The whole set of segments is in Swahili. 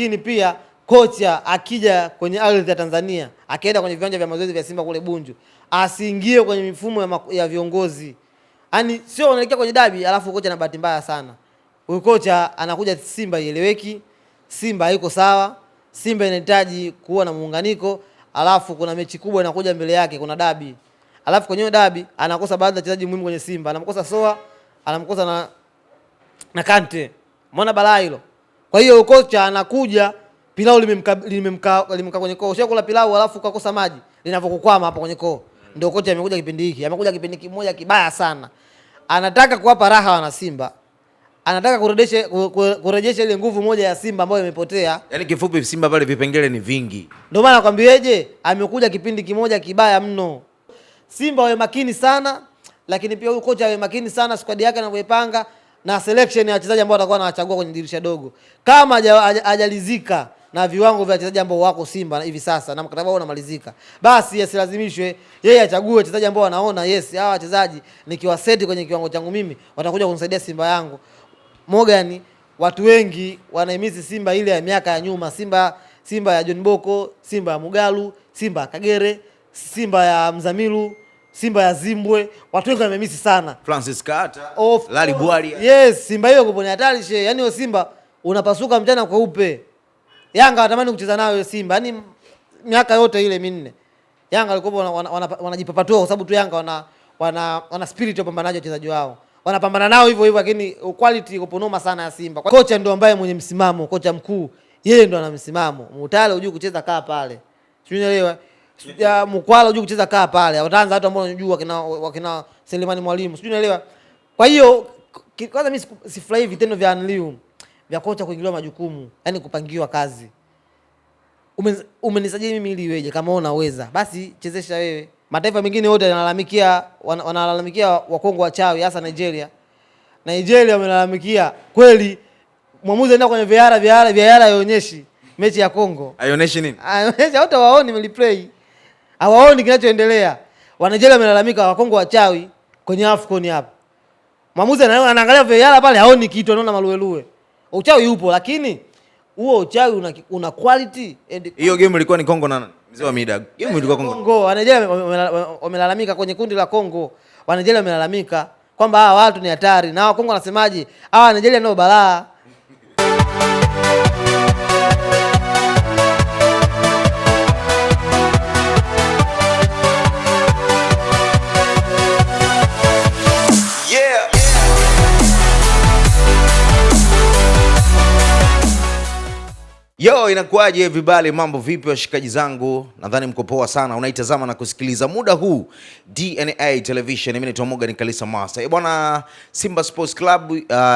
lakini pia kocha akija kwenye ardhi ya Tanzania, akaenda kwenye viwanja vya mazoezi vya Simba kule Bunju, asiingie kwenye mifumo ya viongozi. Yaani sio unaelekea kwenye dabi alafu kocha na bahati mbaya sana. Huyu kocha anakuja Simba ieleweki, Simba haiko sawa, Simba inahitaji kuwa na muunganiko, alafu kuna mechi kubwa inakuja mbele yake, kuna dabi. Alafu kwenye dabi anakosa baadhi ya wachezaji muhimu kwenye Simba, anamkosa Soa, anamkosa na Kante. Umeona balaa hilo? Kwa hiyo kocha anakuja, pilau limemka kwenye koo. Sio kula pilau alafu ukakosa maji linavyokukwama hapo kwenye koo. Ndio kocha amekuja kipindi hiki. Amekuja kipindi kimoja kibaya sana. Anataka kuwapa raha wana Simba. Anataka kurejesha ile nguvu moja ya Simba ambayo imepotea. Yaani kifupi Simba pale vipengele ni vingi. Ndio maana nakwambieje, amekuja kipindi kimoja kibaya mno. Simba wawe makini sana, lakini pia huyu kocha awe makini sana squad yake anavyoipanga na selection ya wachezaji ambao watakuwa wanawachagua kwenye dirisha dogo. Kama hajalizika na viwango vya wachezaji ambao wako Simba hivi sasa na mkataba wao unamalizika, basi asilazimishwe yeye achague wachezaji ambao anaona yes, hawa wachezaji nikiwaseti kwenye kiwango changu mimi watakuja kunisaidia Simba yangu. Morgan, watu wengi wanaimisi Simba ile ya miaka ya nyuma, Simba ya John Boko, Simba ya Mugalu, Simba ya Kagere, Simba ya Mzamiru, Simba ya Zimbwe. Watu wengi wamemisi sana Francis Carter, Lali Bwali. Yes, Simba hiyo kuponi hatari she. Yaani hiyo Simba unapasuka mchana kweupe. Yanga watamani kucheza nayo hiyo Simba. Yaani miaka yote ile minne Yanga walikuwa wanajipapatua kwa sababu tu Yanga wana spirit ya pambanaji wachezaji wao. Wanapambana nao hivyo hivyo, lakini quality iko noma sana ya Simba. Kocha ndo ambaye mwenye msimamo, kocha mkuu. Yeye ndo ana msimamo. Mutale hujui kucheza kaa pale. Unielewa? Ya Mkwala hujui kucheza kaa pale. Wataanza watu ambao wanajua wakina Selemani Mwalimu. Unielewa? Kwa hiyo kwanza mimi sifurahi vitendo vya Anliu vya kocha kuingiliwa majukumu, yani kupangiwa kazi. Umenisajili mimi ili iweje? Kama unaweza basi chezesha wewe. Mataifa mengine yote wanalalamikia Wakongo wachawi, hasa Nigeria. Nigeria wamelalamikia kweli mwamuzi anaenda kwenye VAR haionyeshi mechi ya Kongo. Haionyeshi nini? Haionyeshi, hata waoni replay. Hawaoni kinachoendelea. Wa Nigeria wamelalamika Wakongo wachawi kwenye AFCON hapa. Mwamuzi anaangalia VAR pale haoni kitu, anaona maluelue. Uchawi upo, lakini huo uchawi una quality. Hiyo game ilikuwa ni Kongo na nani? Mzee wa Mida. Game ilikuwa Kongo. Wa Nigeria wamelalamika kwenye kundi la Kongo. Wa Nigeria wamelalamika kwamba hawa watu ni hatari. Na wa Kongo wanasemaje? Hawa Nigeria ndio balaa. Yo, inakuaje vibali, mambo vipi washikaji zangu? Nadhani mko poa sana. Unaitazama na kusikiliza muda huu DNA Television. Mimi naitwa Morgan Kalisa Master. Bwana, Simba Sports Club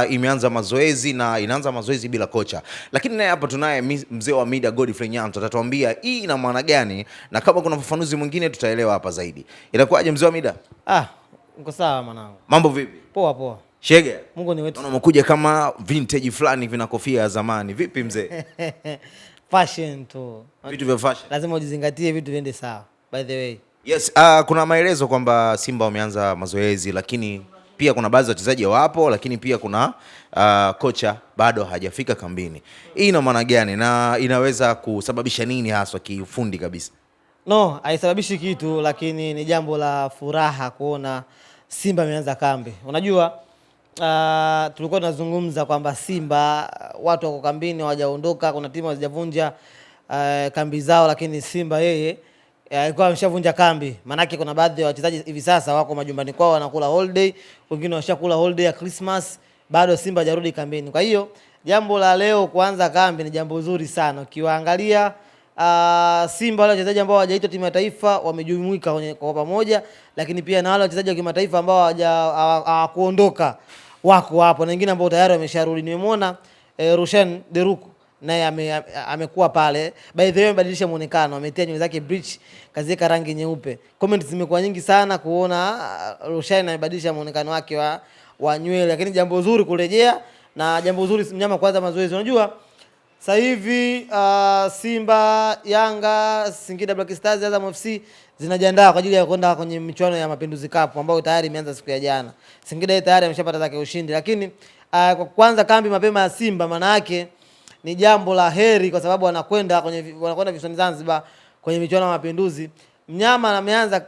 imeanza mazoezi na inaanza mazoezi bila kocha. Lakini naye hapa tunaye mzee wa Mida Godfrey Nyanto. Atatuambia hii ina maana gani na kama kuna ufafanuzi mwingine tutaelewa hapa zaidi. Inakuaje mzee wa Mida? Uko sawa mwanangu. Mambo vipi? Poa poa. Shege. Mungu ni wetu. Umekuja kama vintage fulani vina kofia ya zamani. Vipi mzee? Fashion tu. Vitu vya fashion. Lazima ujizingatie vitu viende sawa. By the way. Yes, kuna maelezo kwamba Simba wameanza mazoezi, lakini pia kuna baadhi ya wachezaji wapo, lakini pia kuna kocha bado hajafika kambini. Hii ina maana gani na inaweza kusababisha nini haswa kiufundi kabisa? No, haisababishi kitu, lakini ni jambo la furaha kuona Simba imeanza kambi. Unajua tulikuwa tunazungumza kwamba Simba watu wako kambini hawajaondoka, kuna timu hazijavunja kambi zao, lakini Simba yeye alikuwa ameshavunja kambi. Manake kuna baadhi ya wachezaji hivi sasa wako majumbani kwao wanakula holiday, wengine washakula holiday ya Christmas, bado Simba hajarudi kambini. Kwa hiyo jambo la leo kuanza kambi ni jambo zuri sana. Ukiwaangalia Simba wale wachezaji ambao hawajaitwa timu ya taifa wamejumuika kwa pamoja, lakini pia na wale wachezaji wa kimataifa ambao hawakuondoka wako hapo, na wengine ambao tayari wamesharudi. Nimemwona Rushan Deruku naye amekuwa pale. By the way, amebadilisha muonekano, ametia nywele zake bleach, kaziweka rangi nyeupe. Comments zimekuwa nyingi sana kuona Rushan amebadilisha muonekano wake wa nywele, lakini jambo zuri kurejea na jambo zuri mnyama kwanza mazoezi. Unajua sasa hivi Simba, Yanga, Singida Black Stars, Azam FC zinajiandaa kwa ajili ya kwenda kwenye michuano ya Mapinduzi Cup ambayo tayari imeanza siku ya jana. Singida tayari ameshapata zake ushindi, lakini kwa kwanza kambi mapema ya Simba maana yake ni jambo la heri kwa sababu wanakwenda visiwani Zanzibar kwenye michuano ya Mapinduzi. Mnyama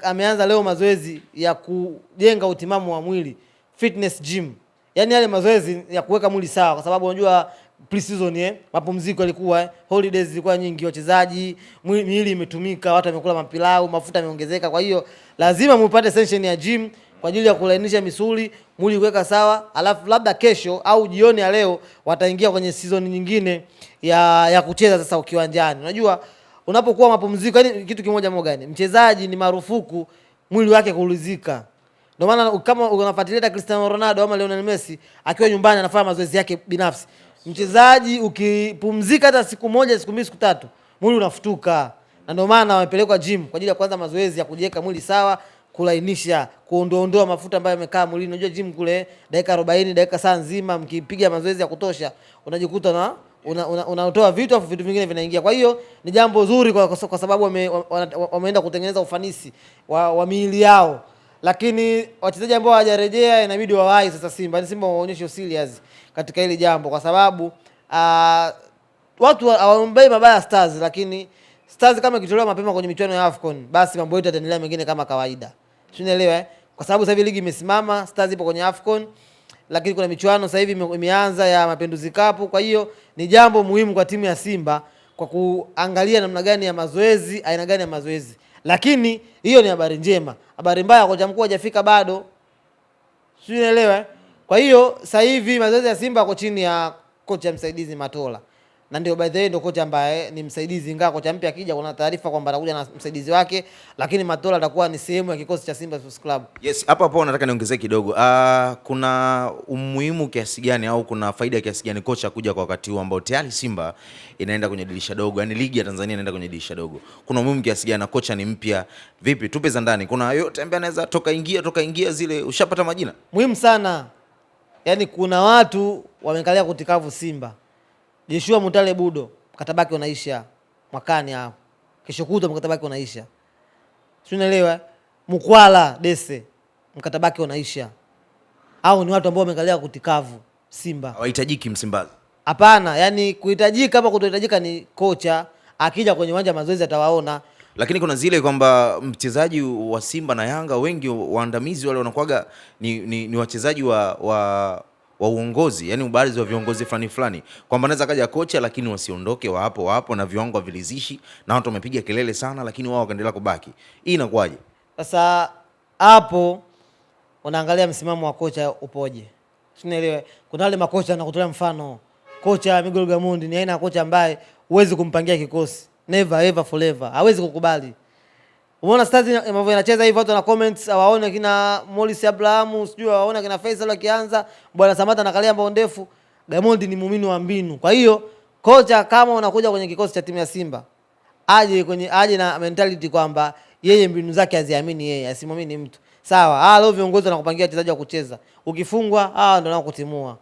ameanza leo mazoezi ya kujenga utimamu wa mwili, fitness gym. Yaani yale mazoezi ya kuweka mwili sawa kwa sababu unajua pre-season mapumziko yalikuwa holidays zilikuwa nyingi, wachezaji miili imetumika, watu wamekula mapilau, mafuta yameongezeka, kwa hiyo lazima mpate session ya gym kwa ajili ya kulainisha misuli, mwili kuweka sawa, alafu labda kesho au jioni ya leo wataingia kwenye season nyingine ya kucheza sasa ukiwanjani. Unajua unapokuwa mapumziko, yani kitu kimoja gani? Mchezaji ni marufuku mwili wake kuulizika. Ndio maana kama unafuatilia Cristiano Ronaldo ama Lionel Messi akiwa nyumbani anafanya mazoezi yake binafsi. Mchezaji ukipumzika hata siku moja, siku mbili, siku tatu, mwili unafutuka. Na ndio maana wamepelekwa gym kwa ajili ya kuanza mazoezi ya kujiweka mwili sawa, kulainisha, kuondoa mafuta ambayo yamekaa mwilini. Unajua gym kule dakika 40, dakika saa nzima mkipiga mazoezi ya kutosha, unajikuta na unatoa vitu afu vitu vingine vinaingia. Kwa hiyo ni jambo zuri kwa sababu wameenda kutengeneza ufanisi wa miili yao. Lakini wachezaji ambao hawajarejea inabidi wawahi sasa Simba. Ni Simba waonyeshe serious katika hili jambo kwa sababu watu hawaombei mabaya Stars, lakini Stars kama ikitolewa mapema kwenye michuano ya AFCON basi mambo yote yataendelea mengine kama kawaida. Unaelewa Kwa sababu sasa hivi ligi imesimama, Stars ipo kwenye AFCON, lakini kuna michuano sasa hivi imeanza ya Mapinduzi Cup. Kwa hiyo ni jambo muhimu kwa timu ya Simba kwa kuangalia namna gani ya mazoezi, aina gani ya mazoezi. Lakini hiyo ni habari njema. Habari mbaya, kocha mkuu hajafika bado. Unaelewa Kwa hiyo sasa hivi mazoezi ya Simba yako chini ya kocha msaidizi Matola. Na ndio by the way ndio kocha ambaye ni msaidizi, ingawa kocha mpya akija kuna taarifa kwamba atakuja na msaidizi wake, lakini Matola atakuwa ni sehemu ya kikosi cha Simba Sports Club. Yes, hapo nataka niongezee kidogo. Kuna umuhimu kiasi gani au kuna faida kiasi gani kocha kuja kwa wakati huu ambao tayari Simba inaenda kwenye dirisha dogo, yani ligi ya Tanzania inaenda kwenye dirisha dogo? Kuna umuhimu kiasi gani na kocha ni mpya? Vipi, tupe za ndani. Kuna yote ambaye anaweza toka ingia zile, ushapata majina? Muhimu sana. Yaani kuna watu wamekalia kutikavu Simba. Joshua Mutale Budo mkataba wake unaisha mwakani hapo. Kesho kutwa mkataba wake unaisha. Unaelewa? Mkwala Dese mkataba wake unaisha. Hao ni watu ambao wamekalia kutikavu Simba. Hawahitajiki Msimbazi. Hapana, yani kuhitajika kama kutohitajika ni kocha akija kwenye uwanja mazoezi atawaona. Lakini kuna zile kwamba mchezaji wa Simba na Yanga wengi waandamizi wale wanakuaga ni wachezaji wa uongozi, yani baadhi wa viongozi fulani kwamba anaweza kaja kocha lakini wasiondoke, wapo na viwango vilizishi na watu wamepiga kelele sana lakini wao wakaendelea kubaki. Hii inakuaje? Sasa hapo unaangalia msimamo wa kocha upoje. Unaelewa? Kuna wale makocha na kutolea mfano kocha Miguel Gamondi ni aina ya kocha ambaye huwezi kumpangia kikosi. Never ever forever. Hawezi kukubali. Umeona Stars ambavyo inacheza hivi, watu na comments waone kina Morris Abraham, sijui waone kina Faisal akianza, Bwana Samata na Kalia ndefu. Gamondi ni muumini wa mbinu. Kwa hiyo kocha kama unakuja kwenye kikosi cha timu ya Simba, aje na mentality kwamba yeye mbinu zake aziamini yeye, asimwamini mtu. Sawa, leo viongozi wanakupangia wachezaji wa kucheza. Ukifungwa, ndio nao kutimua.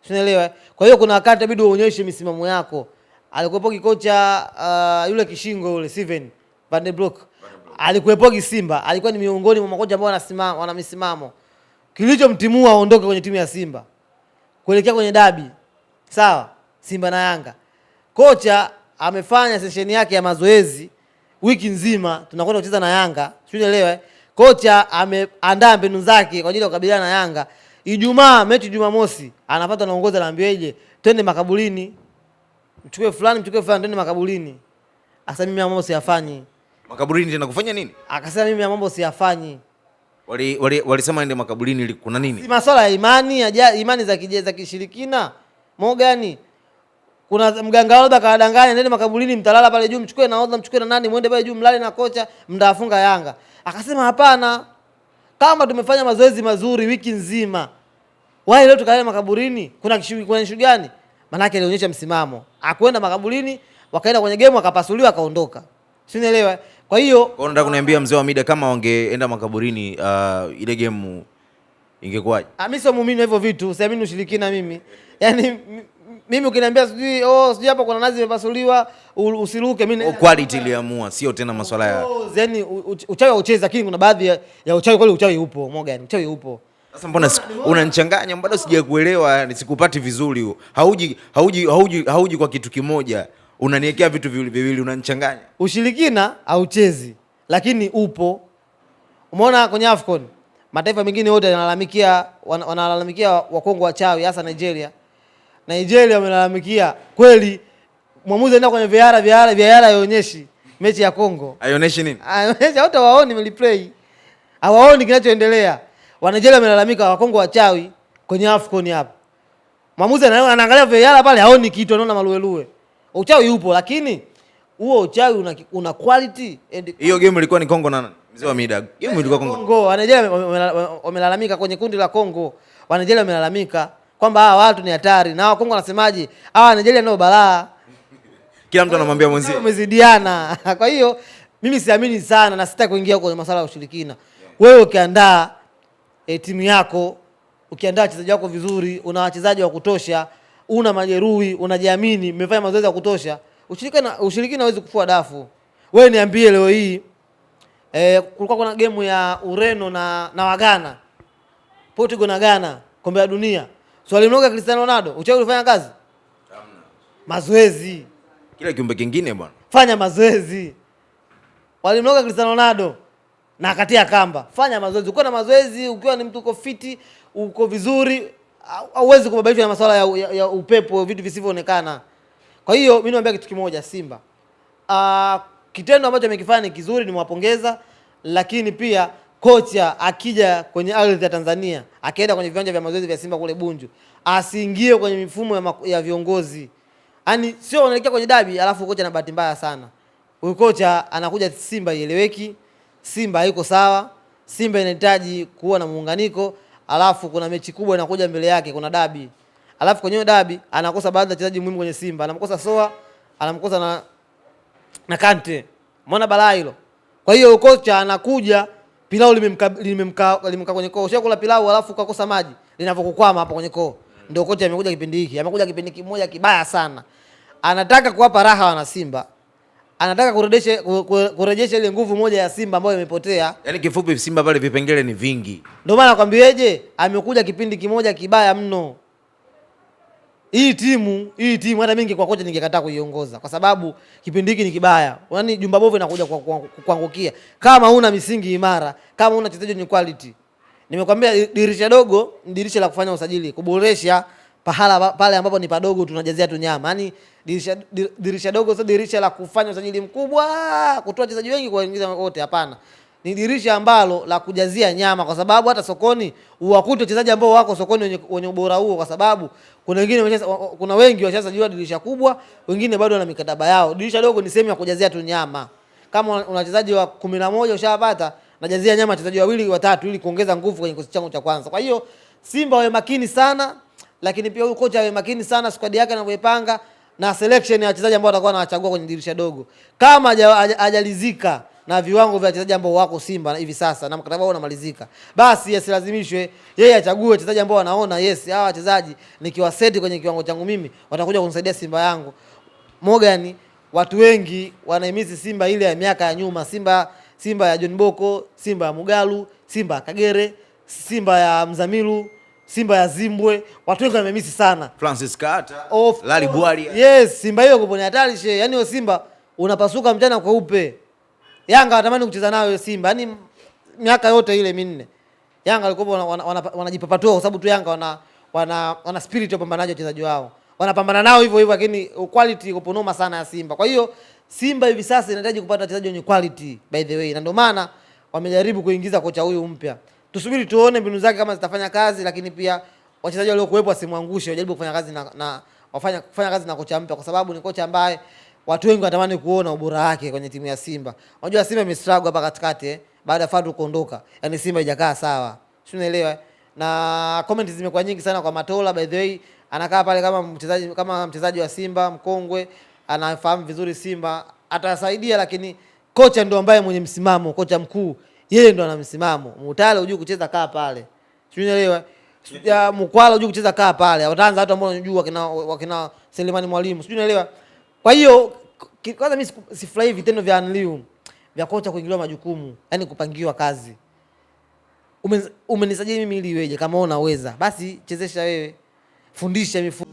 Unaelewa? Kwa hiyo kuna wakati inabidi uonyeshe misimamo yako. Alikuwepo kikocha yule kishingo yule Steven Van der Broek. Alikuwepo Simba, alikuwa ni miongoni mwa makocha ambao wana misimamo. Kilichomtimua aondoke kwenye timu ya Simba kuelekea kwenye dabi. Sawa? Simba na Yanga. Kocha amefanya session yake ya mazoezi wiki nzima, tunakwenda kucheza na Yanga. Unaelewa? Kocha ameandaa mbinu zake kwa ajili ya kukabiliana na Yanga. Ijumaa, mechi Jumamosi, anapata naongoza na ambiweje? Twende makaburini. Mchukue fulani, twende makaburini. Asa mimi mambo siyafanyi. Makaburini tena kufanya nini? Akasema mimi mambo siyafanyi. Walisema ende makaburini ili kuna nini? Si masuala ya imani za kishirikina. Mogani? Kuna mganga labda kawadanganya nende makaburini mtalala pale juu, mchukue nahodha, mchukue na nani, muende pale juu mlale na kocha, mtafunga Yanga. Akasema hapana. Kama tumefanya mazoezi mazuri wiki nzima, wao leo tukaenda makaburini, kuna issue gani? Maana yake alionyesha msimamo. Akwenda makaburini, wakaenda kwenye game wakapasuliwa akaondoka. Unaelewa? Kwa hiyo nataka kuniambia mzee wa Mida kama wangeenda makaburini ile game ingekuwaje? Mimi sio muumini hivyo vitu, siamini ushirikina mimi. Yaani mimi ukiniambia sijui hapa kuna nazi imepasuliwa usiruke, mimi quality iliamua, sio tena masuala ya yaani uchawi ucheze, lakini kuna baadhi ya uchawi kweli, uchawi upo Morgan, uchawi upo. Sasa mbona unanichanganya, bado sijakuelewa, yani sikupati vizuri huo. Hauji kwa kitu kimoja. Unaniwekea vitu viwili, unanichanganya. Ushirikina hauchezi, lakini upo. Umeona kwenye AFCON mataifa mengine yote wanalalamikia Wakongo wachawi, hasa Nigeria. Nigeria wamelalamikia kweli, mwamuzi anaenda kwenye VAR haionyeshi mechi ya Kongo. Haionyeshi nini? Haionyeshi, hata waoni replay. Hawaoni kinachoendelea. Wa Nigeria wamelalamika Wakongo wachawi kwenye AFCON hapa. Mwamuzi anaangalia VAR pale haoni kitu, anaona maluelue. Uchawi upo, lakini huo uchawi una quality. Hiyo game ilikuwa ni Kongo na mzee wa Mida. Game ilikuwa Kongo. Wa Nigeria wamelalamika kwenye kundi la Kongo. Wa Nigeria wamelalamika kwamba hawa watu ni hatari. Na wa Kongo wanasemaje? Hawa Nigeria ndio balaa. Kila mtu anamwambia mwenzie. Wamezidiana. Kwa hiyo mimi siamini sana na sitaki kuingia kwenye masuala ya ushirikina. Wewe ukiandaa timu yako, ukiandaa wachezaji wako vizuri, una wachezaji wa kutosha, una majeruhi, unajiamini, mmefanya mazoezi ya kutosha, ushirikina hauwezi kufua dafu. Wewe niambie leo hii kulikuwa kuna game ya Ureno na Ghana. Portugal na Ghana, kombe la dunia. Swali mnoga Cristiano Ronaldo, uchawi ulifanya kazi? Hamna. Mazoezi. Kila kiumbe kingine bwana. Fanya mazoezi. Walimnoga Cristiano Ronaldo na akatia kamba. Fanya mazoezi. Ukiwa na mazoezi, ukiwa ni mtu uko fiti, uko vizuri, hauwezi kubabaishwa na masuala ya upepo, vitu visivyoonekana. Kwa hiyo mimi niwaambia kitu kimoja, Simba. Kitendo ambacho amekifanya ni kizuri, nimewapongeza, lakini pia kocha akija kwenye ardhi ya Tanzania, akaenda kwenye viwanja vya mazoezi vya Simba kule Bunju, asiingie kwenye mifumo ya viongozi. Yaani sio wanaelekea kwenye dabi alafu kocha na bahati mbaya sana. Huyu kocha anakuja Simba ieleweki, Simba haiko sawa, Simba inahitaji kuwa na muunganiko, alafu kuna mechi kubwa inakuja mbele yake, kuna dabi. Alafu kwenye dabi anakosa baadhi ya wachezaji muhimu kwenye Simba. Anamkosa Soa, anamkosa na Kante. Umeona balaa hilo? Kwa hiyo kocha anakuja, pilau limemka kwenye koo. Ushakula pilau alafu ukakosa maji, linavyokukwama hapa kwenye koo. Ndio kocha amekuja kipindi hiki. Amekuja kipindi kimoja kibaya sana. Anataka kuwapa raha wana Simba. Anataka kurejesha ile nguvu moja ya Simba ambayo imepotea. Yaani kifupi Simba pale vipengele ni vingi. Ndio maana nakwambieje, amekuja kipindi kimoja kibaya mno. Hii timu hata mimi kwa kocha ningekataa kuiongoza kwa sababu kipindi hiki ni kibaya. Yaani jumba bovu inakuja kuangukia. Kama huna misingi imara, kama huna wachezaji wenye quality. Nimekwambia dirisha dogo ni dirisha la kufanya usajili, kuboresha pale ambapo ni padogo tunajazia tu nyama. Yaani dirisha dogo sio dirisha la kufanya usajili mkubwa, kutoa wachezaji wengi kuwaingiza wote, hapana. Ni dirisha ambalo la kujazia nyama, kwa sababu hata sokoni uwakute wachezaji ambao wako sokoni wenye ubora huo, kwa sababu kuna wengi washasajiliwa dirisha kubwa, wengine bado wana mikataba yao. Dirisha dogo ni sehemu ya kujazia tu nyama. Kama una wachezaji wa 11 ushapata, najazia nyama wachezaji wawili watatu ili kuongeza nguvu kwenye kikosi changu cha kwanza. Kwa hiyo Simba wawe makini sana, lakini pia huyu kocha awe makini sana squad yake anavyoipanga na selection ya wachezaji ambao atakuwa anawachagua kwenye dirisha dogo. Kama hajalizika na viwango vya wachezaji ambao wako Simba hivi sasa na mkataba wao unamalizika, basi asilazimishwe, yeye achague wachezaji ambao anaona yes, hawa wachezaji nikiwaseti kwenye kiwango changu mimi watakuja kunisaidia Simba yangu. Morgan, watu wengi wanaimisi Simba ile ya miaka ya nyuma, Simba ya John Boko, Simba ya Mugalu, Simba ya Kagere, Simba ya Mzamiru, Simba ya Zimbwe. Watu wengi wamemisi sana Francis Carter, Lali Bwalia. Yes, Simba hiyo kupo ni hatari she. Yaani hiyo Simba unapasuka mchana kweupe. Yanga watamani kucheza nayo hiyo Simba. Yaani miaka yote ile minne Yanga walikuwa wanajipapatua kwa sababu tu Yanga wana spirit ya pambanaji wachezaji wao. Wanapambana nao hivyo hivyo, lakini quality iko noma sana ya Simba. Kwa hiyo Simba hivi sasa inahitaji kupata wachezaji wenye quality by the way. Na ndio maana wamejaribu kuingiza kocha huyu mpya. Tusubiri tuone mbinu zake kama zitafanya kazi, lakini pia wachezaji waliokuwepo wasimwangushe, wajaribu kufanya kazi kufanya kazi na kocha mpya, kwa sababu ni kocha ambaye watu wengi wanatamani kuona ubora wake kwenye timu ya Simba. Unajua Simba imestruggle hapa katikati baada ya Fadlu kuondoka. Yaani Simba haijakaa sawa. Si unaelewa? Na comments zimekuwa nyingi sana kwa Matola by the way. Anakaa pale kama mchezaji wa Simba mkongwe, anafahamu vizuri Simba, atasaidia, lakini kocha ndo ambaye mwenye msimamo, kocha mkuu. Yeye ndo ana msimamo. Mutale hujui kucheza kaa pale. Si unaelewa? Mkwala hujui kucheza kaa pale. Wataanza watu ambao wanajua wakina Selemani Mwalimu. Si unaelewa? Kwa hiyo kwanza mimi sifurahi vitendo vya Anliu vya kocha kuingiliwa majukumu, yani kupangiwa kazi. Umenisajili mimi ili iweje? Kama unaweza basi chezesha wewe, fundisha mifumo.